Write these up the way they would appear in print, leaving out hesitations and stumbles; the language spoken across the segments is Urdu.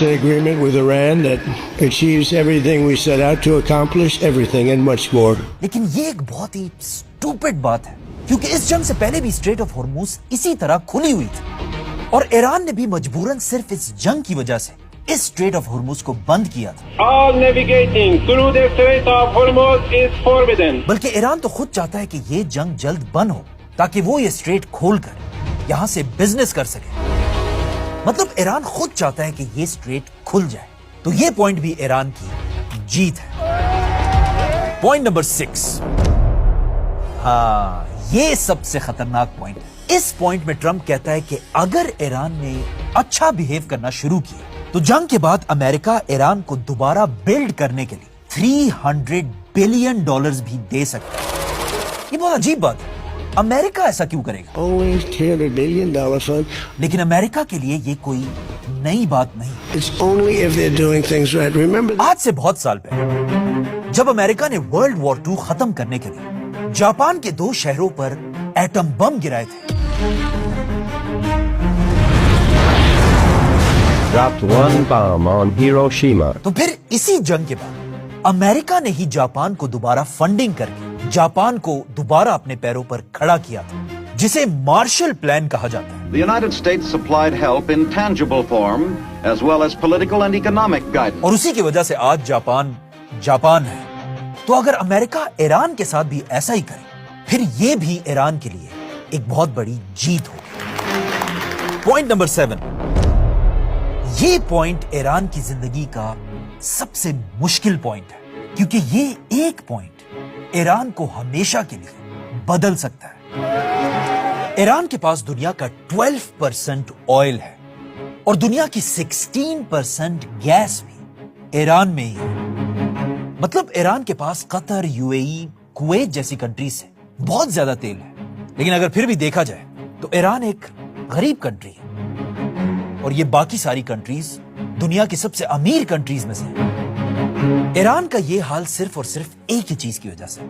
an agreement with Iran that achieves everything we set out to accomplish, everything and much more. لیکن یہ ایک بہت ہی اسٹوپڈ بات ہے کیونکہ اس جنگ سے پہلے بھی اسٹریٹ آف ہرمز اسی طرح کھلی ہوئی تھی اور ایران نے بھی مجبوراً صرف اس جنگ کی وجہ سے اس اسٹریٹ آف ہرمز کو بند کیا تھا. All navigating through the Strait of Hormuz is forbidden. بلکہ ایران تو خود چاہتا ہے کہ یہ جنگ جلد بند ہو تاکہ وہ یہ اسٹریٹ کھول کر یہاں سے بزنس کر سکے. مطلب ایران خود چاہتا ہے کہ یہ اسٹریٹ کھل جائے. تو یہ پوائنٹ بھی ایران کی جیت ہے. Point number 6. ہاں یہ سب سے خطرناک پوائنٹ. اس پوائنٹ میں ٹرمپ کہتا ہے کہ اگر ایران نے اچھا بہیو کرنا شروع کیا تو جنگ کے بعد امریکہ ایران کو دوبارہ بلڈ کرنے کے لیے $300 بلین بھی دے سکتا ہے. یہ بہت عجیب بات ہے. امریکہ ایسا کیوں کرے گا؟ Only $300 billion fund. لیکن امریکہ کے لیے یہ کوئی نئی بات نہیں. It's only if they're doing things right. Remember that. آج سے بہت سال پہلے جب امریکہ نے ورلڈ وار 2 ختم کرنے کے لیے جاپان کے 2 شہروں پر ایٹم بم گرائے تھے. Dropped one bomb on Hiroshima. تو پھر اسی جنگ کے بعد امریکہ نے ہی جاپان کو دوبارہ فنڈنگ کر کے جاپان کو دوبارہ اپنے پیروں پر کھڑا کیا تھا جسے مارشل پلان کہا جاتا ہے. The United States supplied help in tangible form as well as political and economic guidance. اور اسی کی وجہ سے آج جاپان ہے. تو اگر امریکہ ایران کے ساتھ بھی ایسا ہی کرے پھر یہ بھی ایران کے لیے ایک بہت بڑی جیت ہوگی. Point number 7. یہ پوائنٹ ایران کی زندگی کا سب سے مشکل پوائنٹ ہے کیونکہ یہ ایک پوائنٹ ایران کو ہمیشہ کے لیے بدل سکتا ہے. ایران کے پاس دنیا کا 12% آئل ہے اور دنیا کی 16% گیس بھی ایران میں ہی ہے. مطلب ایران کے پاس قطر، UAE، کویت جیسی کنٹریز سے بہت زیادہ تیل ہے. لیکن اگر پھر بھی دیکھا جائے تو ایران ایک غریب کنٹری ہے اور یہ باقی ساری کنٹریز دنیا کی سب سے امیر کنٹریز میں سے ہیں. ایران کا یہ حال صرف اور صرف ایک ہی چیز کی وجہ سے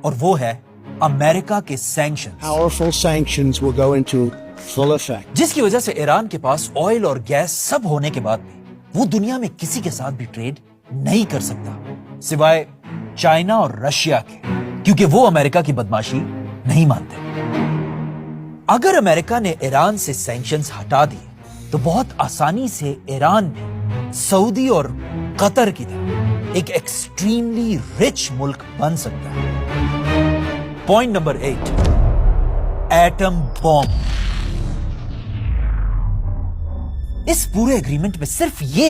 اور وہ ہے امریکہ کے sanctions. Powerful sanctions will go into full effect. جس کی وجہ سے ایران کے پاس آئل اور گیس سب ہونے کے بعد بھی وہ دنیا میں کسی کے ساتھ بھی ٹریڈ نہیں کر سکتا سوائے چائنا اور رشیا کے کیونکہ وہ امریکہ کی بدماشی نہیں مانتے. اگر امریکہ نے ایران سے سینکشنز ہٹا دیے تو بہت آسانی سے ایران بھی سعودی اور قطر کی طرح ایک ایکسٹریملی رچ ملک بن سکتا ہے. Point number 8. Atom bomb. اس پورے ایگریمنٹ میں صرف یہ